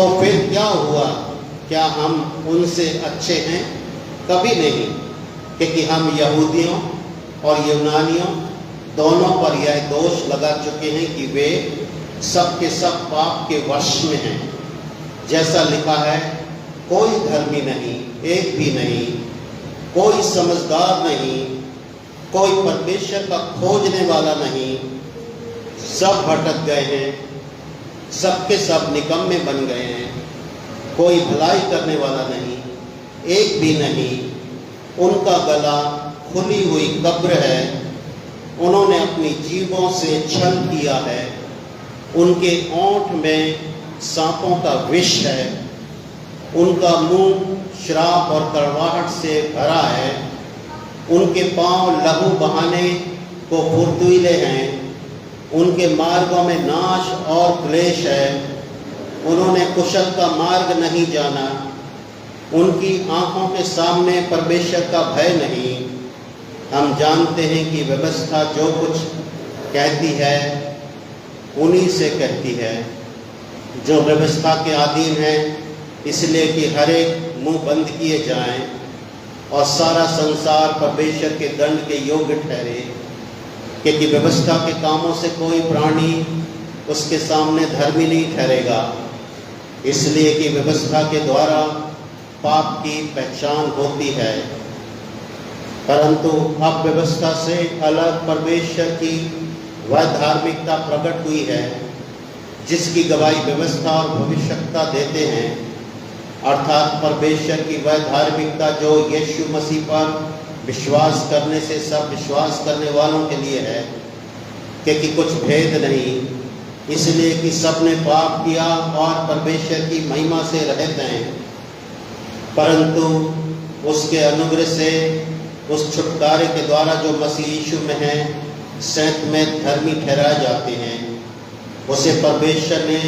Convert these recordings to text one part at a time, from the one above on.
तो फिर क्या हुआ? क्या हम उनसे अच्छे हैं? कभी नहीं, क्योंकि हम यहूदियों और यूनानियों दोनों पर यह दोष लगा चुके हैं कि वे सब के सब पाप के वश में हैं। जैसा लिखा है, कोई धर्मी नहीं, एक भी नहीं, कोई समझदार नहीं, कोई परमेश्वर का खोजने वाला नहीं, सब भटक गए हैं, सब के सब निकम्मे बन गए हैं, कोई भलाई करने वाला नहीं, एक भी नहीं। उनका गला खुली हुई कब्र है, उन्होंने अपनी जीभों से छल किया है, उनके ओंठ में सांपों का विष है, उनका मुंह शराब और कड़वाहट से भरा है, उनके पांव लहू बहाने को फुर्तीले हैं, उनके मार्गों में नाश और क्लेश है, उन्होंने कुशल का मार्ग नहीं जाना, उनकी आंखों के सामने परमेश्वर का भय नहीं। हम जानते हैं कि व्यवस्था जो कुछ कहती है उन्हीं से कहती है, जो व्यवस्था के अधीन है, इसलिए कि हर एक मुंह बंद किए जाएं और सारा संसार परमेश्वर के दंड के योग्य ठहरे, क्योंकि व्यवस्था के कामों से कोई प्राणी उसके सामने धर्मी नहीं ठहरेगा, इसलिए कि व्यवस्था के द्वारा पाप की पहचान होती है। परंतु अब व्यवस्था से अलग परमेश्वर की वह धार्मिकता प्रकट हुई है, जिसकी गवाही व्यवस्था और भविष्यवक्ता देते हैं, अर्थात परमेश्वर की वह धार्मिकता जो यीशु मसीह पर विश्वास करने से सब विश्वास करने वालों के लिए है, क्योंकि कुछ भेद नहीं, इसलिए कि सब ने पाप किया और परमेश्वर की महिमा से रहित हैं, परंतु उसके अनुग्रह से उस छुटकारे के द्वारा जो मसीह यीशु में है सैत में धर्मी ठहराए जाते हैं। उसे परमेश्वर ने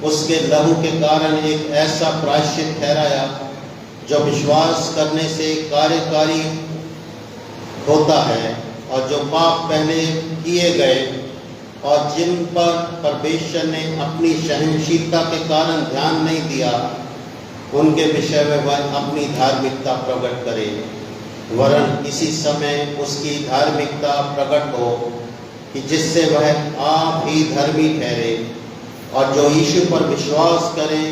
उसके लहू के कारण एक ऐसा प्रायश्चित ठहराया जो विश्वास करने से कार्यकारी होता है, और जो पाप पहले किए गए और जिन पर परमेश्वर ने अपनी सहनशीलता के कारण ध्यान नहीं दिया, उनके विषय में वह अपनी धार्मिकता प्रकट करे, वरन इसी समय उसकी धार्मिकता प्रकट हो कि जिससे वह आप ही धर्मी ठहरे, और जो यीशु पर विश्वास करे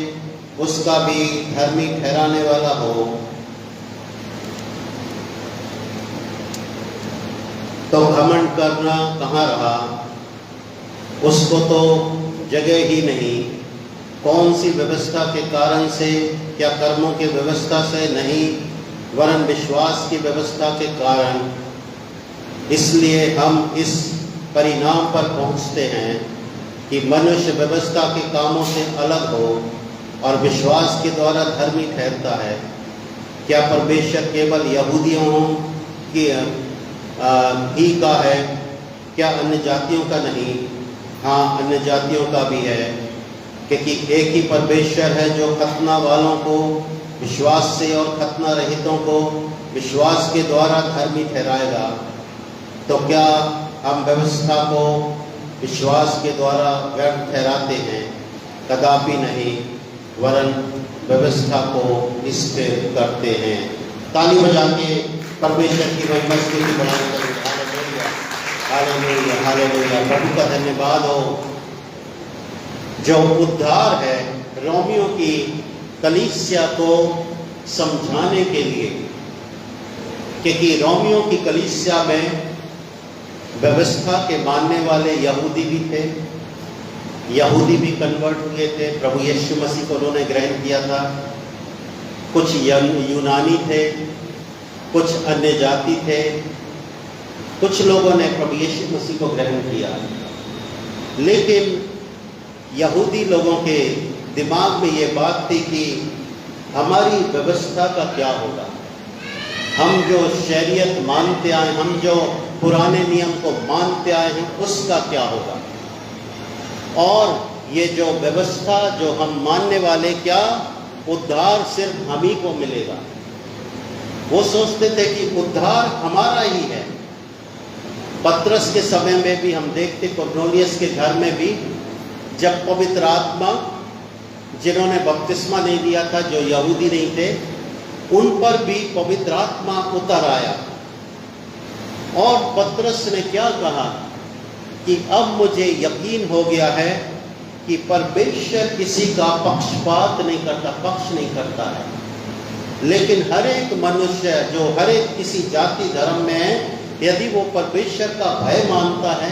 उसका भी धर्मी ठहराने वाला हो। तो घमंड करना कहाँ रहा? उसको तो जगह ही नहीं। कौन सी व्यवस्था के कारण से? क्या कर्मों की व्यवस्था से? नहीं, वरन विश्वास की व्यवस्था के कारण। इसलिए हम इस परिणाम पर पहुंचते हैं कि मनुष्य व्यवस्था के कामों से अलग हो और विश्वास के द्वारा धर्मी ठहरता है। क्या परमेश्वर केवल यहूदियों की ही का है? क्या अन्य जातियों का नहीं? हाँ, अन्य जातियों का भी है, क्योंकि एक ही परमेश्वर है जो खतना वालों को विश्वास से और खतना रहितों को विश्वास के द्वारा धर्मी ठहराएगा। तो क्या हम व्यवस्था को विश्वास के द्वारा व्यर्थ ठहराते हैं? कदापि नहीं, वरन व्यवस्था को स्थिर करते हैं। ताली बजा के परमेश्वर की महिमा स्तुति बढ़ाई करें। Hallelujah, hallelujah. प्रभु का धन्यवाद हो जो उद्धार है रोमियो की कलीसिया को समझाने के लिए, क्योंकि रोमियो की कलीसिया में व्यवस्था के मानने वाले यहूदी भी थे, यहूदी भी कन्वर्ट हुए थे, प्रभु यीशु मसीह को उन्होंने ग्रहण किया था। कुछ यूनानी थे, कुछ अन्य जाति थे, कुछ लोगों ने प्रभु यीशु मसीह को ग्रहण किया। लेकिन यहूदी लोगों के दिमाग में ये बात थी कि हमारी व्यवस्था का क्या होगा, हम जो शरीयत मानते आए, हम जो पुराने नियम को मानते आए हैं, उसका क्या होगा। और ये जो व्यवस्था जो हम मानने वाले, क्या उद्धार सिर्फ हम ही को मिलेगा? वो सोचते थे कि उद्धार हमारा ही है। पतरस के समय में भी हम देखते, कुरनेलियुस के घर में भी जब पवित्र आत्मा जिन्होंने बपतिस्मा नहीं लिया था, जो यहूदी नहीं थे, उन पर भी पवित्र आत्मा उतर आया। और पतरस ने क्या कहा कि अब मुझे यकीन हो गया है कि परमेश्वर किसी का पक्षपात नहीं करता, पक्ष नहीं करता है, लेकिन हर एक मनुष्य जो हर एक किसी जाति धर्म में है, यदि वो परमेश्वर का भय मानता है,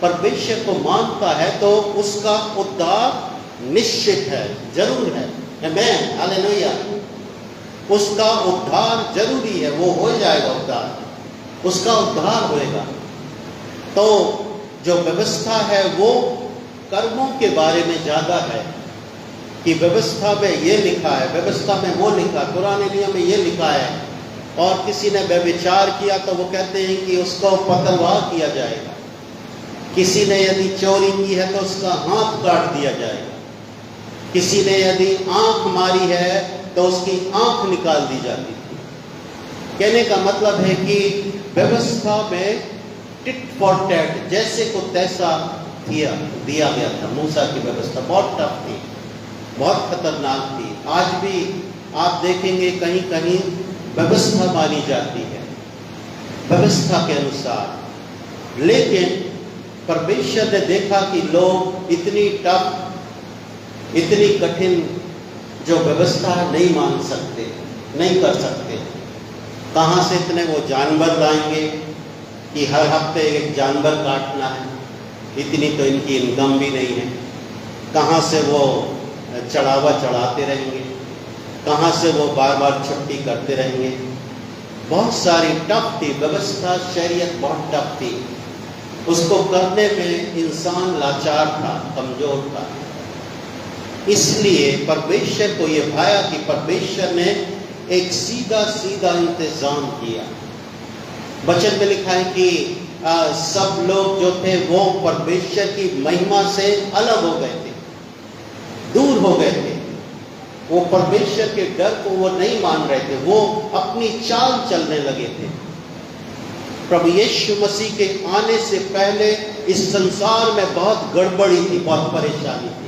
परमेश्वर को मानता है, तो उसका उद्धार निश्चित है, जरूर है। आमीन, हालेलुया। उसका उद्धार जरूरी है, वो हो जाएगा उद्धार, उसका उद्धार होएगा। तो जो व्यवस्था है वो कर्मों के बारे में ज़्यादा है कि व्यवस्था में ये लिखा है, व्यवस्था में वो लिखा, पुराने नियम में ये लिखा है। और किसी ने व्यभिचार किया तो वो कहते हैं कि उसको पतलवार किया जाएगा। किसी ने यदि चोरी की है तो उसका हाथ काट दिया जाएगा। किसी ने यदि आंख मारी है तो उसकी आंख निकाल दी जाती थी। कहने का मतलब है कि व्यवस्था में टिट फॉर टैट, जैसे को तैसा दिया गया था। मूसा की व्यवस्था बहुत टफ थी, बहुत खतरनाक थी। आज भी आप देखेंगे कहीं कहीं व्यवस्था मानी जाती है, व्यवस्था के अनुसार। लेकिन परमेश्वर ने देखा कि लोग इतनी टफ, इतनी कठिन जो व्यवस्था नहीं मान सकते, नहीं कर सकते। कहाँ से इतने वो जानवर लाएंगे कि हर हफ्ते एक जानवर काटना है, इतनी तो इनकी इनकम भी नहीं है। कहाँ से वो चढ़ावा चढ़ाते रहेंगे, कहाँ से वो बार बार छुट्टी करते रहेंगे। बहुत सारी टफ थी व्यवस्था, शरीयत बहुत टफ थी। उसको करने में इंसान लाचार था, कमजोर था। इसलिए परमेश्वर को ये भाया कि परमेश्वर ने एक सीधा सीधा इंतजाम किया। वचन में लिखा है कि सब लोग जो थे वो परमेश्वर की महिमा से अलग हो गए थे, दूर हो गए थे। वो परमेश्वर के डर को वो नहीं मान रहे थे, वो अपनी चाल चलने लगे थे। प्रभु यीशु मसीह के आने से पहले इस संसार में बहुत गड़बड़ी थी, बहुत परेशानी थी।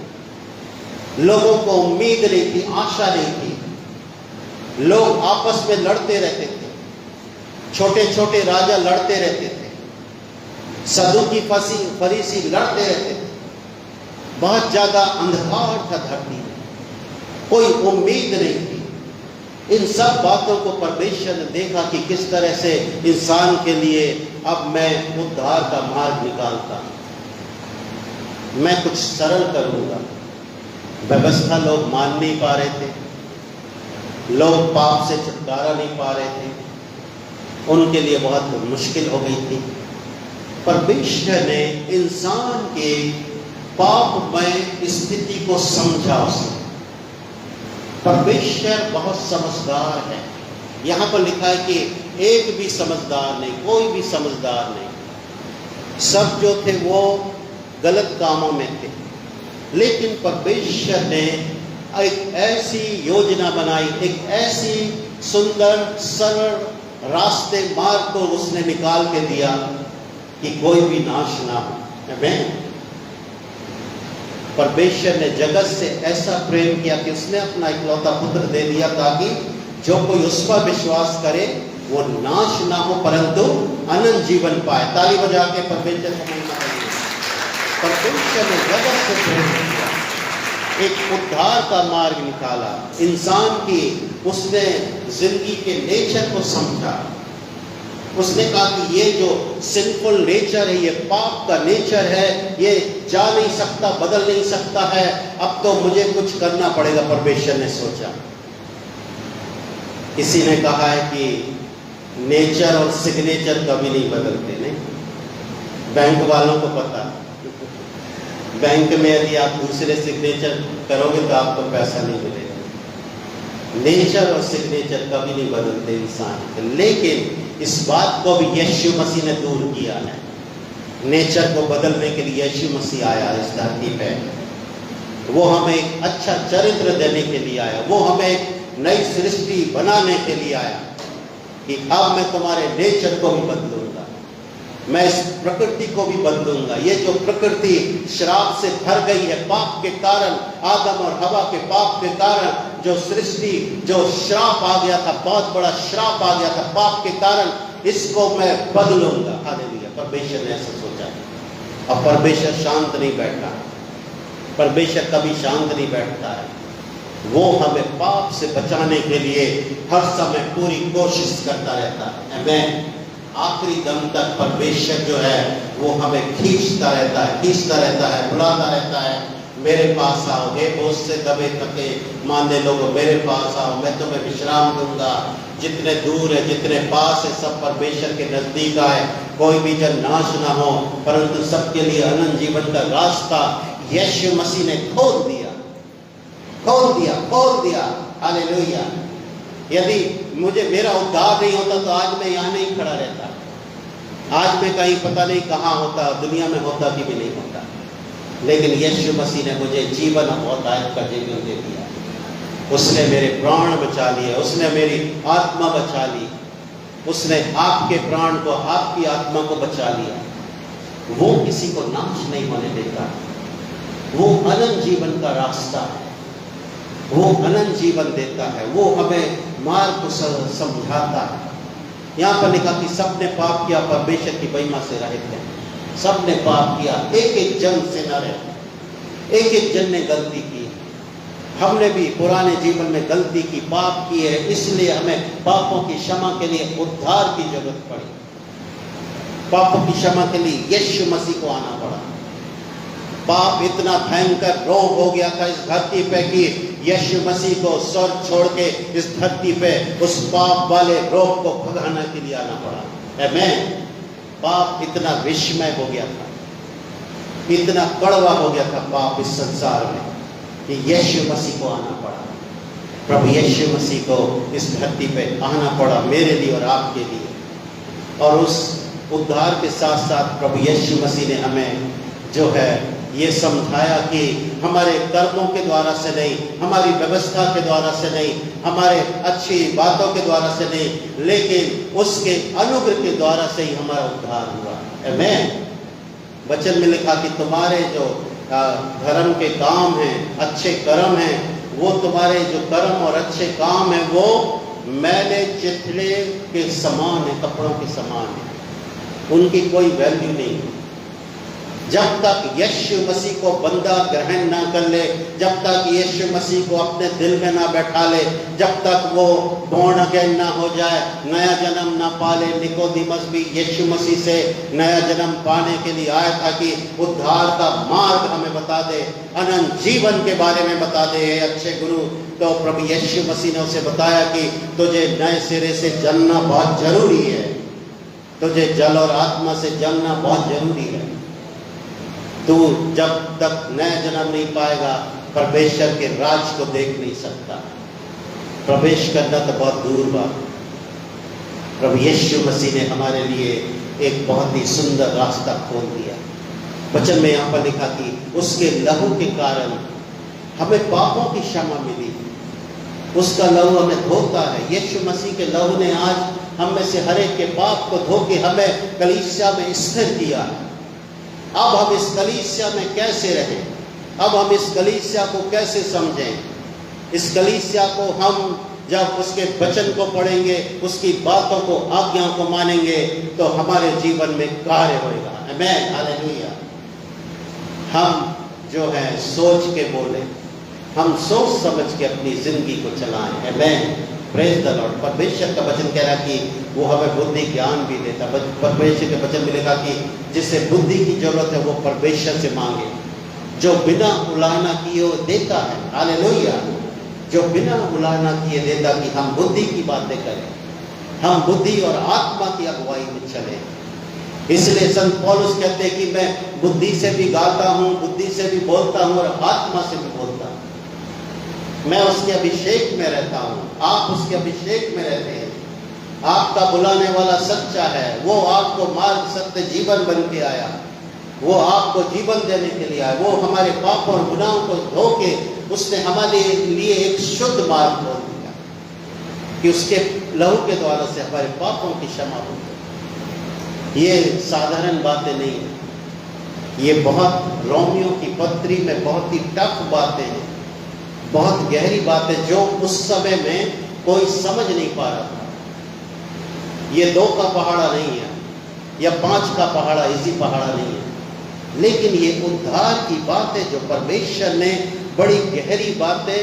लोगों को उम्मीद नहीं थी, आशा नहीं थी। लोग आपस में लड़ते रहते थे, छोटे छोटे राजा लड़ते रहते थे, सदूकी फरीसी लड़ते रहते थे। बहुत ज्यादा अंधकार था धरती में, कोई उम्मीद नहीं थी। इन सब बातों को परमेश्वर ने देखा कि किस तरह से इंसान के लिए अब मैं उद्धार का मार्ग निकालता, मैं कुछ सरल करूंगा। व्यवस्था लोग मान नहीं पा रहे थे, लोग पाप से छुटकारा नहीं पा रहे थे, उनके लिए बहुत मुश्किल हो गई थी। परमेश्वर ने इंसान के पापमय स्थिति को समझा। उसने, परमेश्वर बहुत समझदार है। यहाँ पर लिखा है कि एक भी समझदार नहीं, कोई भी समझदार नहीं। सब जो थे वो गलत कामों में थे। लेकिन परमेश्वर ने एक ऐसी योजना बनाई, एक ऐसी सुंदर सरल रास्ते मार्ग को उसने निकाल के दिया कि कोई भी नाश ना हो। आमीन। परमेश्वर ने जगत से ऐसा प्रेम किया कि उसने अपना इकलौता पुत्र दे दिया ताकि जो कोई उस पर विश्वास करे वो नाश ना हो परंतु अनंत जीवन पाए। ताली बजा के परमेश्वर को महिमा करिए। परमेश्वर ने जगत से प्रेम किया, एक उद्धार का मार्ग निकाला इंसान की। उसने जिंदगी के नेचर को समझा। उसने कहा कि ये जो सिंफुल नेचर है, ये पाप का नेचर है, ये जा नहीं सकता, बदल नहीं सकता है। अब तो मुझे कुछ करना पड़ेगा। परमेश्वर ने सोचा। किसी ने कहा है कि नेचर और सिग्नेचर कभी नहीं बदलते। नहीं, बैंक वालों को पता। बैंक में यदि आप दूसरे सिग्नेचर करोगे तो आपको पैसा नहीं मिलेगा। नेचर और सिग्नेचर कभी नहीं बदलते इंसान के। लेकिन इस बात को भी यीशु मसीह ने दूर किया है। नेचर को बदलने के लिए यीशु मसीह आया इस धरती पे। वो हमें एक अच्छा चरित्र देने के लिए आया। वो हमें एक नई सृष्टि बनाने के लिए आया कि अब मैं तुम्हारे नेचर को भी बदलूंगा। मैं इस प्रकृति को भी बदलूंगा। ये जो प्रकृति श्राप से भर गई है पाप के कारण, आदम और हवा के पाप के कारण जो सृष्टि, जो श्राप आ गया था, बहुत बड़ा श्राप आ गया था पाप के कारण, इसको मैं बदलूंगा। हालेलुया। परमेश्वर ने ऐसा सोचा। अब परमेश्वर शांत नहीं बैठा। परमेश्वर कभी शांत नहीं बैठता है। वो हमें पाप से बचाने के लिए हर समय पूरी कोशिश करता रहता है। आमीन। आखिरी दम तक परमेश्वर जो है वो हमें खींचता रहता है, बुलाता रहता है, मेरे पास आओ हे बोझ से दबे थके मांदे लोगों, मेरे पास आओ, मैं तुम्हें विश्राम दूंगा। जितने दूर है, जितने पास है, सब परमेश्वर के नजदीक आए। कोई भी जन नाश ना हो, परंतु सबके लिए अनंत जीवन का रास्ता यीशु मसीह ने खोल दिया। हालेलुया। यदि मुझे मेरा उद्धार नहीं होता तो आज मैं यहाँ नहीं खड़ा रहता। आज मैं कहीं पता नहीं कहाँ होता, दुनिया में होता कि भी नहीं होता। लेकिन यीशु मसीह ने मुझे जीवन और आयत का जीवन दे दिया। उसने मेरे प्राण बचा लिए, उसने मेरी आत्मा बचा ली, उसने आपके प्राण को, आपकी आत्मा को बचा लिया। वो किसी को नाश नहीं होने देता। वो अनंत जीवन का रास्ता है, वो अनंत जीवन देता है, वो हमें मार्ग को समझाता है। यहाँ पर लिखा कि सबने पाप किया, परमेश्वर की महिमा से रहित है। सबने पाप किया, एक एक जन से न रहे, एक एक जन ने गलती की। हमने भी पुराने जीवन में गलती की, पाप की है, इसलिए हमें पापों की क्षमा के लिए उद्धार की जरूरत पड़ी। पापों की क्षमा के लिए यीशु मसीह को आना पड़ा। पाप इतना भयंकर रोग हो गया था इस धरती पे कि यीशु मसीह को स्वर्ग छोड़ के इस धरती पे उस पाप वाले रोग को भगाने के लिए आना पड़ा। आमीन। पाप इतना विषमय हो गया था, इतना कड़वा हो गया था पाप इस संसार में कि यीशु मसीह को आना पड़ा। प्रभु यीशु मसीह को इस धरती पे आना पड़ा मेरे लिए और आपके लिए। और उस उद्धार के साथ साथ प्रभु यीशु मसीह ने हमें जो है ये समझाया कि हमारे कर्मों के द्वारा से नहीं, हमारी व्यवस्था के द्वारा से नहीं, हमारे अच्छी बातों के द्वारा से नहीं, लेकिन उसके अनुग्रह के द्वारा से ही हमारा उद्धार हुआ। आमीन। वचन में लिखा कि तुम्हारे जो धर्म के काम हैं, अच्छे कर्म हैं, वो तुम्हारे जो कर्म और अच्छे काम हैं वो मैले चिथड़े के समान है, कपड़ों के समान है, उनकी कोई वैल्यू नहीं। जब तक यीशु मसीह को बंदा ग्रहण ना कर ले, जब तक यीशु मसीह को अपने दिल में ना बैठा ले, जब तक वो बॉर्न अगेन ना हो जाए, नया जन्म ना पाले। निकोदेमस भी यीशु मसीह से नया जन्म पाने के लिए आया था कि उद्धार का मार्ग हमें बता दे, अनंत जीवन के बारे में बता दे अच्छे गुरु। तो प्रभु यीशु मसीह ने उसे बताया कि तुझे नए सिरे से जलना बहुत जरूरी है, तुझे जल और आत्मा से जलना बहुत जरूरी है। तू जब तक नया जन्म नहीं पाएगा परमेश्वर के राज को देख नहीं सकता। प्रवेश करना तो बहुत दूर बात। प्रभु यीशु मसीह ने हमारे लिए एक बहुत ही सुंदर रास्ता खोल दिया। वचन में यहाँ पर लिखा कि उसके लहू के कारण हमें पापों की क्षमा मिली। उसका लहू हमें धोता है। यीशु मसीह के लहू ने आज हम में से हर एक के पाप को धो के हमें कलीसिया में स्थिर किया। अब हम इस कलीसिया में कैसे रहें? अब हम इस कलीसिया को कैसे समझें? इस कलीसिया को हम जब उसके वचन को पढ़ेंगे, उसकी बातों को, आज्ञाओं को मानेंगे तो हमारे जीवन में कार्य होगा। आमीन। हालेलुया। हम जो है सोच के बोले, हम सोच समझ के अपनी जिंदगी को चलाएं। आमीन। Praise the Lord. परमेश्वर का वचन कह रहा कि वो हमें बुद्धि ज्ञान भी देता। परमेश्वर के वचन में लिखा कि जिसे बुद्धि की जरूरत है वो परमेश्वर से मांगे, जो बिना उलाहना किए वो देता है। हालेलुया। जो बिना उलाहना किए देता कि हम बुद्धि की बातें करें, हम बुद्धि और आत्मा की अगुवाई में चलें। इसलिए संत पौलुस कहते हैं कि मैं बुद्धि से भी गाता हूँ, बुद्धि से भी बोलता हूँ और आत्मा से भी बोलता हूँ। मैं उसके अभिषेक में रहता हूँ, आप उसके अभिषेक में रहते हैं। आपका बुलाने वाला सच्चा है, वो आपको मार्ग, सत्य, जीवन बन के आया, वो आपको जीवन देने के लिए आया। वो हमारे पाप और गुनाहों को धो के उसने हमारे लिए एक शुद्ध मार्ग खोल दिया कि उसके लहू के द्वारा से हमारे पापों की क्षमा हो गई। ये साधारण बातें नहीं है, ये बहुत रोमियो की पत्री में बहुत ही टफ बातें हैं, बहुत गहरी बातें जो उस समय में कोई समझ नहीं पा रहा था। ये 2 का पहाड़ा नहीं है या 5 का पहाड़ा, इसी पहाड़ा नहीं है, लेकिन ये उद्धार की बातें जो परमेश्वर ने बड़ी गहरी बातें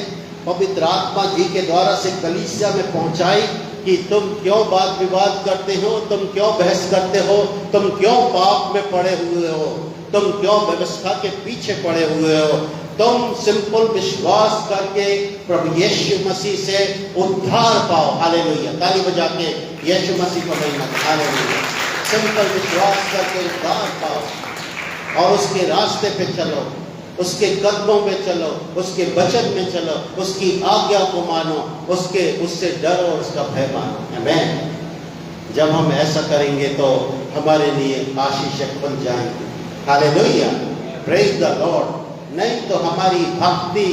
पवित्र आत्मा जी के द्वारा से कलीसिया में पहुंचाई कि तुम क्यों वाद विवाद करते हो, तुम क्यों बहस करते हो, तुम क्यों पाप में पड़े हुए हो, तुम क्यों व्यवस्था के पीछे पड़े हुए हो, तुम सिंपल विश्वास करके प्रभु यीशु मसीह से उद्धार पाओ। हालेलुया, ताली बजा के यीशु मसीह को महिमा। हालेलुया, सिंपल विश्वास करके उद्धार पाओ और उसके रास्ते पे चलो, उसके कदमों में चलो, उसके वचन में चलो, उसकी आज्ञा को मानो, उससे डरो और उसका भय मानो। आमीन। जब हम ऐसा करेंगे तो हमारे लिए आशीष खुल जाएंगे। Hallelujah, praise the Lord. नहीं तो हमारी भक्ति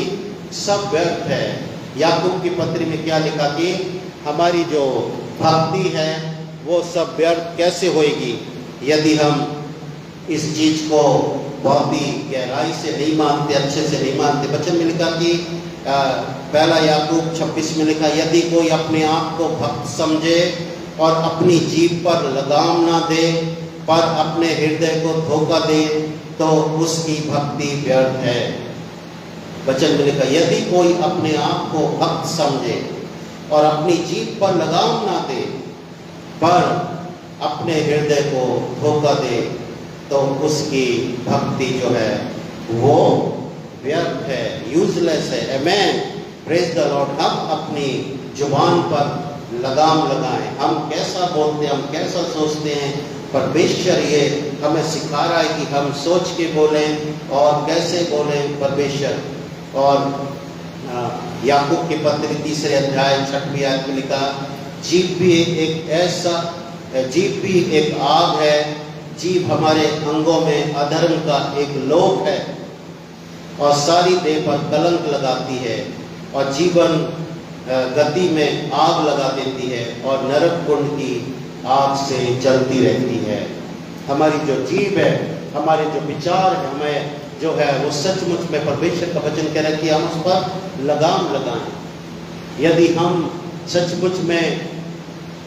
सब व्यर्थ है। याकूब की पत्री में क्या लिखा कि हमारी जो भक्ति है वो सब व्यर्थ कैसे होएगी यदि हम इस चीज को बहुत ही गहराई से नहीं मानते, अच्छे से नहीं मानते। वचन में लिखा कि पहला याकूब 26 में लिखा, यदि कोई अपने आप को भक्त समझे और अपनी जीभ पर लगाम ना दे पर अपने हृदय को धोखा दे तो उसकी भक्ति व्यर्थ है। वचन में लिखा, यदि कोई अपने आप को भक्त समझे और अपनी जीभ पर लगाम ना दे पर अपने हृदय को धोखा दे तो उसकी भक्ति जो है वो व्यर्थ है, यूजलेस है। आमीन, प्रेज द लॉर्ड। हम अपनी जुबान पर लगाम लगाएं। हम कैसा बोलते हैं, हम कैसा सोचते हैं, परमेश्वर ये हमें सिखा रहा है कि हम सोच के बोलें और कैसे बोलें परमेश्वर। और याकूब की पत्री 3 अध्याय 6 आयत में लिखा, जीभ भी एक आग है, जीभ हमारे अंगों में अधर्म का एक लोक है और सारी देह पर कलंक लगाती है और जीवन गति में आग लगा देती है और नरक कुंड की आग से जलती रहती है। हमारी जो जीभ है, हमारे जो विचार है, हमें जो है वो सचमुच में परमेश्वर का वचन कह रहा है कि हम उस पर लगाम लगाएं। यदि हम सचमुच में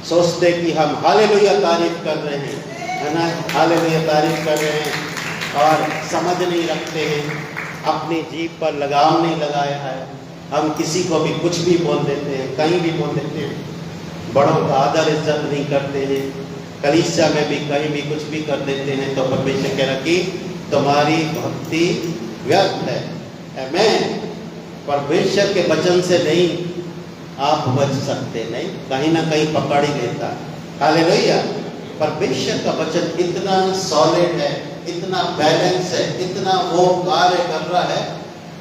सोचते कि हम हालेलुया तारीफ कर रहे हैं, है ना, हालेलुया तारीफ कर रहे हैं और समझ नहीं रखते हैं, अपनी जीभ पर लगाम नहीं लगाया है, हम किसी को भी कुछ भी बोल देते हैं, कहीं भी बोल देते हैं, बड़ों का आदर इज्जत नहीं करते हैं, कलीसिया में भी कहीं भी कुछ भी कर देते हैं, तो परमेश्वर कह रहा कि तुम्हारी भक्ति व्यर्थ है। आमीन। परमेश्वर के वचन से नहीं आप बच सकते, नहीं, कहीं ना कहीं पकड़ ही लेता। हालेलुया। परमेश्वर का वचन इतना सॉलिड है, इतना बैलेंस है, इतना वो कार्य कर रहा है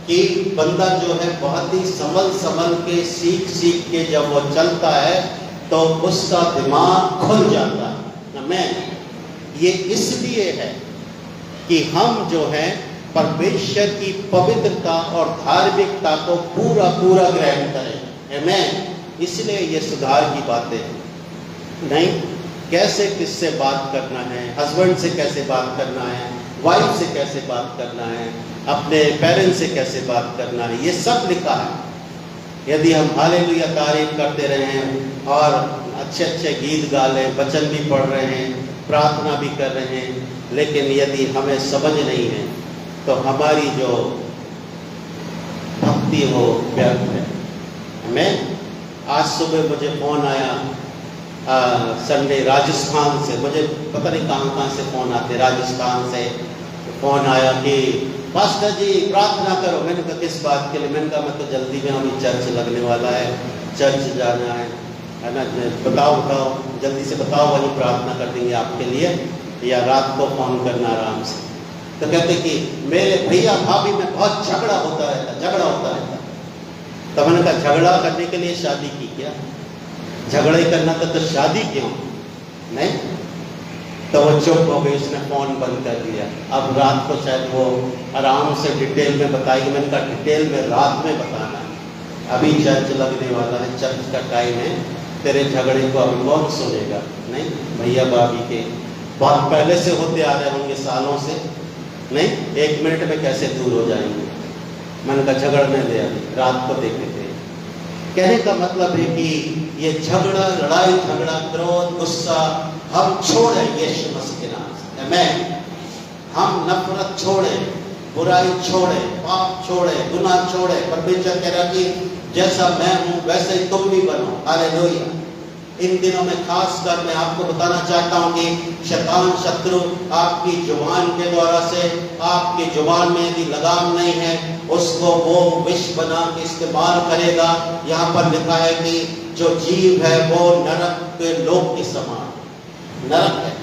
कि बंदा जो है बहुत ही संभल के सीख के जब वो चलता है तो उसका दिमाग खुल जाता है। आमीन। ये इसलिए है कि हम जो है परमेश्वर की पवित्रता और धार्मिकता को पूरा ग्रहण करें। आमीन। इसलिए ये सुधार की बातें हैं। नहीं, कैसे किससे बात करना है, हस्बैंड से कैसे बात करना है, वाइफ से कैसे बात करना है, अपने पेरेंट्स से कैसे बात करना है, ये सब लिखा है। यदि हम हालेलुया तारीफ करते रहें और अच्छे गीत गा लें, वचन भी पढ़ रहे हैं, प्रार्थना भी कर रहे हैं, लेकिन यदि हमें समझ नहीं है तो हमारी जो भक्ति हो व्यर्थ है। हमें आज सुबह मुझे फोन आया संडे राजस्थान से, मुझे पता नहीं कहाँ से फ़ोन आते, राजस्थान से फ़ोन आया कि पास्टर जी प्रार्थना करो। मैंने कहा किस बात के लिए? मैंने कहा मैं तो जल्दी में अभी चर्च लगने वाला है, चर्च जाना है ना, बताओ जल्दी से बताओ, वहीं प्रार्थना कर देंगे आपके लिए, या रात को फ़ोन करना आराम से। तो कहते कि मेरे भैया भाभी में बहुत झगड़ा होता रहता। तो मैंने कहा झगड़ा करने के लिए शादी की क्या? झगड़ा ही करना था तो शादी क्यों? नहीं। तो वो चुप हो गई, उसने फ़ोन बंद कर दिया। अब रात को शायद वो आराम से डिटेल में बताएगी। मैंने कहा डिटेल में रात में बताना है, अभी चर्च लगने वाला है, चर्च का टाइम है, तेरे झगड़े को अभी कौन सुनेगा? नहीं, भैया भाभी के बहुत पहले से होते आ रहे होंगे, सालों से, नहीं 1 मिनट में कैसे दूर हो जाएंगे। मन का झगड़ने दे, अभी रात को देखे थे। कहने का मतलब है कि ये झगड़ा, लड़ाई झगड़ा, क्रोध, गुस्सा हम छोड़े यीशु मसीह के नाम से। आमीन। हम नफरत छोड़े, बुराई छोड़े, पाप छोड़े, गुनाह छोड़े। परमेश्वर कह रहा कि जैसा मैं हूं वैसे ही तुम भी बनो। हालेलुया। इन दिनों में खास कर मैं आपको बताना चाहता हूं कि शैतान शत्रु आपकी जुबान के द्वारा से, आपकी जुबान में यदि लगाम नहीं है, उसको वो विष बना के इस्तेमाल करेगा। यहाँ पर लिखा है कि जो जीव है वो नरक के लोक के समान, नरक है,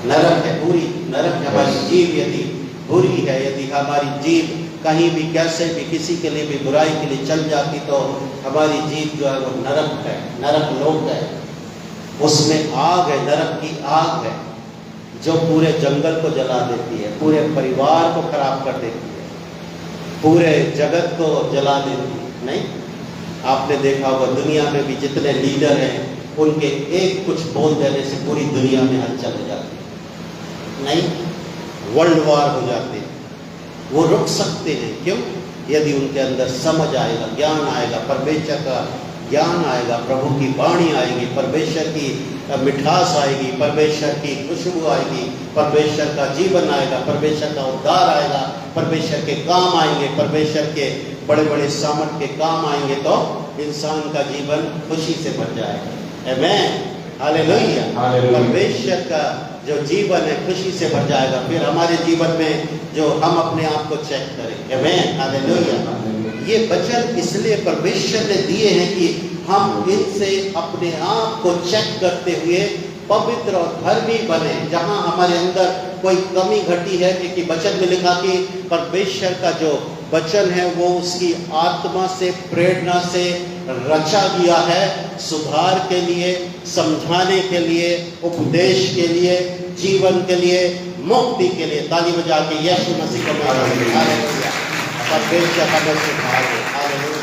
नरक है, बुरी नरक है। हमारी जीव यदि बुरी है, यदि हमारी जीव कहीं भी कैसे भी किसी के लिए भी बुराई के लिए चल जाती, तो हमारी जीव जो है वो नरक है, नरक लोक है। उसमें आग है, नरक की आग है, जो पूरे जंगल को जला देती है, पूरे परिवार को खराब कर देती है, पूरे जगत को जला देती है। नहीं, आपने देखा होगा दुनिया में भी जितने लीडर हैं, उनके एक कुछ बोल देने से पूरी दुनिया में हलचल हो जाती है। नहीं, वर्ल्ड वार हो जाते हैं। वो रुक सकते हैं, क्यों? यदि उनके अंदर समझ आएगा, ज्ञान आएगा, परमेश्वर का ज्ञान आएगा, प्रभु की वाणी आएगी, परमेश्वर की मिठास आएगी, परमेश्वर की खुशबू आएगी, परमेश्वर का जीवन आएगा, परमेश्वर का उद्धार आएगा, परमेश्वर के काम आएंगे, परमेश्वर के बड़े बड़े सामर्थ के काम आएंगे, तो इंसान का जीवन खुशी से भर जाएगा। आमीन। हालेलुया। परमेश्वर का जो जीवन है खुशी से भर जाएगा। फिर हमारे जीवन में जो हम अपने आप को चेक करें। आमीन। हालेलुया। ये वचन इसलिए परमेश्वर ने दिए हैं कि हम इनसे अपने आप को चेक करते हुए पवित्र और धर्मी बने। जहां हमारे अंदर कोई कमी घटी है, क्योंकि वचन में लिखा कि परमेश्वर का जो वचन है वो उसकी आत्मा से, प्रेरणा से रचा गया है, सुधार के लिए, समझाने के लिए, उपदेश के लिए, जीवन के लिए, मुक्ति के लिए। ताली बजा के यीशु मसीह को हालेलुया। परमेश्वर हमें सुधारे। हालेलुया।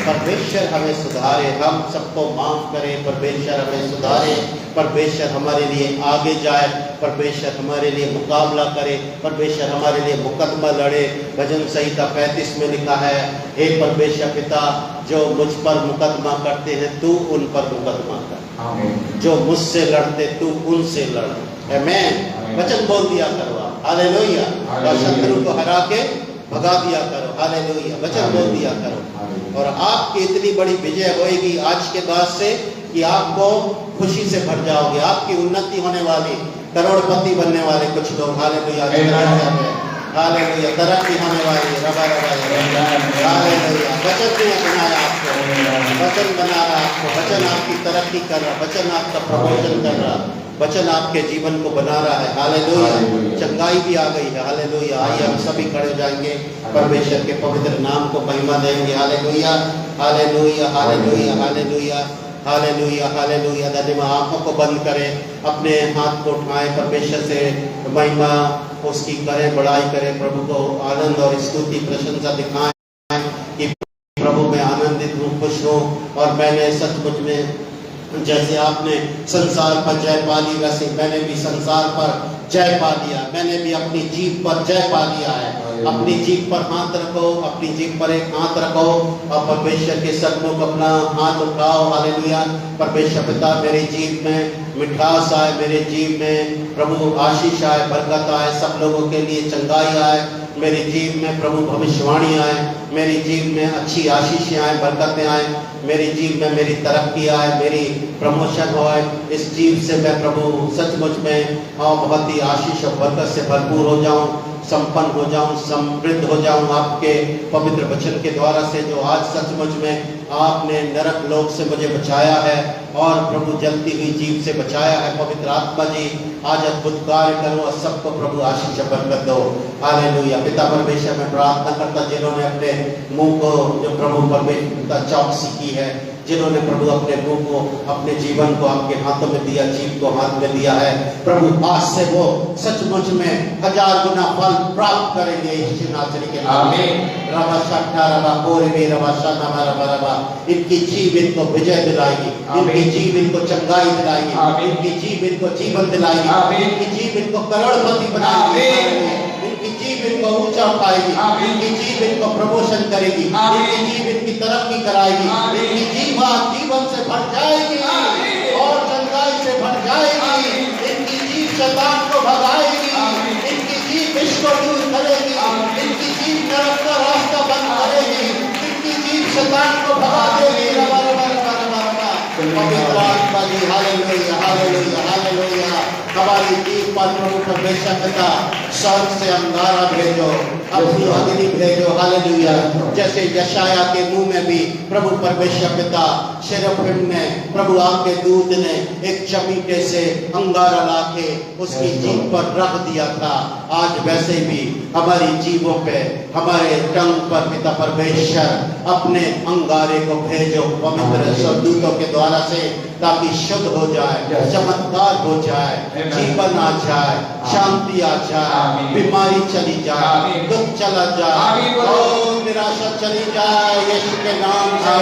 परमेश्वर हमें सुधारे, हम सबको माफ करे, परमेश्वर हमें सुधारे, परमेश्वर हमारे लिए आगे जाए, परमेश्वर हमारे लिए मुकाबला करे, परमेश्वर हमारे लिए मुकदमा लड़े। भजन संहिता 35 में लिखा है, हे परमेश्वर पिता, जो मुझ पर मुकदमा करते हैं तू उन पर मुकदमा कर, जो मुझसे लड़ते तू उनसे लड़। आमीन। वचन बोल दिया करो। हालेलुया। और शत्रु को हरा के भगा दिया करो। हालेलुया। वचन बोल दिया करो, और आपकी इतनी बड़ी विजय होएगी आज के बाद से कि आपको खुशी से भर जाओगे। आपकी उन्नति होने वाली, करोड़पति बनने वाले कुछ लोग। हालेलुया। हालेलुया। तरक्की होने वाली। रबा रबा। हालेलुया। वचन ने बनाया आपको, वचन बना रहा आपको, वचन आपकी तरक्की कर रहा, वचन आपका प्रमोशन कर रहा, वचन आपके जीवन को बना रहा है। हालेलुया। चंगाई भी आ गई है। हालेलुया। आइए हम सभी खड़े जाएंगे, परमेश्वर के पवित्र नाम को महिमा देंगे। Hallelujah. Hallelujah. Hallelujah. Hallelujah. Hallelujah. Hallelujah. धन्यवाद। आंखों को बंद करें, अपने हाथ को उठाएं, परमेश्वर से महिमा उसकी करें, बड़ाई करें, प्रभु को आनंद और स्तुति प्रशंसा दिखाएं कि प्रभु मैं आनंदित हूँ, खुश हूँ, और मैंने सचमुच में जैसे आपने संसार पर जय पा ली, वैसे मैंने भी संसार पर जय पा लिया। मैंने भी अपनी जीभ पर जय पा लिया है। अपनी जीभ पर हाथ रखो, अपनी जीभ पर एक हाथ रखो और परमेश्वर के सन्मुख अपना हाथ उठाओ। हालेलुया। परमेश्वर पिता, मेरी जीभ में मिठास आए, मेरे जीभ में प्रभु आशीष आए, बरकत आए, सब लोगों के लिए चंगाई आए। मेरी जीभ में प्रभु भविष्यवाणी आए, मेरी जीभ में अच्छी आशीषें आए, बरकतें आए, मेरी जीभ में मेरी तरक्की आए, मेरी प्रमोशन हो। इस जीभ से मैं प्रभु सचमुच में बहुत ही आशीष और बरकत से भरपूर हो जाऊं, संपन्न हो जाऊं, समृद्ध हो जाऊं आपके पवित्र वचन के द्वारा से, जो आज सचमुच में आपने नरक लोक से मुझे बचाया है और प्रभु जलती हुई जीव से बचाया है। पवित्र आत्मा जी आज अद्भुत कार्य करो और सबको प्रभु आशीष बरकत दो। हालेलुया। पिता परमेश्वर में प्रार्थना करता जिन्होंने अपने मुंह को जो प्रभु परमेश्वर का चौकसी की है, जिन्होंने प्रभु अपने मुंह को अपने जीवन को आपके हाथों में दिया, जीव को हाथ में दिया है, प्रभु आज से वो सचमुच में 1000 गुना फल प्राप्त करेंगे यीशु नासरी के नाम में। इनकी जीव इनको विजय दिलाएगी, इनकी जीव इनको चंगाई दिलाएगी, इनकी जीव इनको जीवन दिलाएगी, इनकी जीव इनको करोड़पति बनाएगी, इनकी जीव इनको ऊंचा उठाएगी, इनकी जीव इनको प्रमोशन करेगी, इनकी जीव इनकी तरक्की कराएगी, इनकी जीव जीवन से भर जाएगी और चंगाई से भर जाएगी, इनकी जीव शैतान को भगाएगी, इनकी जीव विश्व को दूर करेगी, इनकी जीव नरक का रास्ता बंद करेगी, इनकी जीव शैतान को भगा देगी। पवित्र आत्मा जी, हालेलुया हालेलुया हालेलुया। हमारी जीव पर प्रभु परमेश्वर पिता स्वर्ग से अंगारा भेजो, अपनी अग्नि भेजो। हालेलुया। जैसे यशाया के मुंह में भी प्रभु परमेश्वर पिता शेरफिम ने, प्रभु आपके दूत ने एक चमीटे से अंगारा लाके उसकी जीभ पर रख दिया था, आज वैसे भी हमारी जीवों पे, हमारे टंग पर पिता परमेश्वर अपने अंगारे को भेजो पवित्र स्वर्गदूतों के द्वारा से, ताकि शुद्ध हो जाए, चमत्कार हो जाए, जीवन आ जाए, शांति आ जाए, बीमारी चली जाए, दुख चला जाए, और निराशा चली जाए यीशु के नाम से।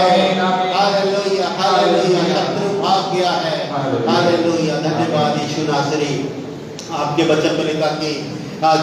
Hallelujah hallelujah. शत्रु भाग गया है। हालेलुया। धन्यवाद यीशु नासरी। आपके वचन में लिखा कि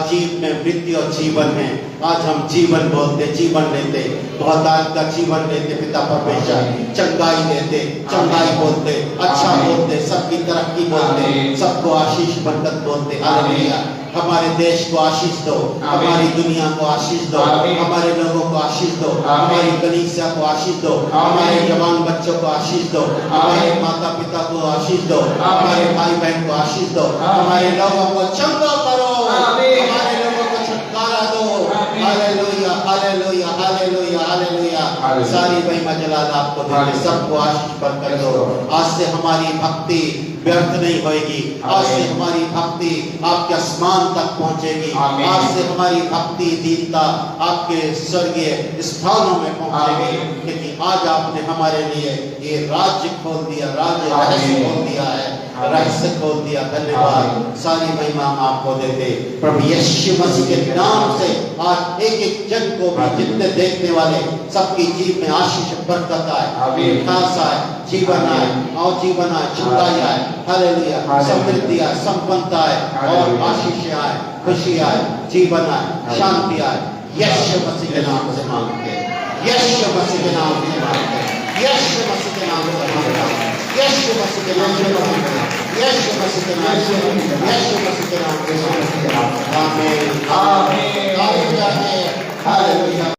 जीव में मृत्यु और जीवन है। आज हम जीवन बोलते, जीवन लेते, बहुतायत का जीवन लेते पिता परमेश्वर, चंगाई लेते, चंगाई बोलते, अच्छा बोलते, सबकी तरक्की बोलते, सबको आशीष बरकत बोलते। हालेलुया। हमारे देश को आशीष दो, हमारी दुनिया को आशीष दो, हमारे लोगों को आशीष दो, हमारी कलीसिया को आशीष दो, हमारे जवान बच्चों को आशीष दो, हमारे माता पिता को आशीष दो, हमारे भाई बहन को आशीष दो, हमारे लोगों को चंगा करो, हमारे लोगों को छुटकारा दो। Hallelujah hallelujah hallelujah hallelujah. सारी महिमा जलाल आपको देते, सबको आशीष बरकत दो। आज से हमारी भक्ति व्यर्थ नहीं होएगी, आज से हमारी भक्ति आपके आसमान तक पहुंचेगी, आज से हमारी भक्ति दीनता आपके स्वर्गीय स्थानों में पहुंचेगी, क्योंकि आज आपने हमारे लिए ये राज्य खोल दिया, राज्य रहस्य खोल दिया है, रहस्य खोल दिया। धन्यवाद। सारी महिमा हम आपको देते प्रभु यीशु मसीह के नाम से। आज एक एक जन को भी, जितने देखने वाले सबकी जीव में आशीष बरकत आए, विकास आए, जीवन आए और जीवन आए, चंगाई आए। हालेलुया। समृद्धि आए, संपन्नता आए और आशीष आए, खुशी आए, जीवन आए, शांति आए। यीशु मसीह के नाम से मांगते, यीशु मसीह के नाम से मांगते, यीशु मसीह के नाम से मांगते, यीशु मसीह के नाम से मांगते, यीशु मसीह के नाम से, यीशु मसीह के नाम से। आमीन आमीन। हालेलुया।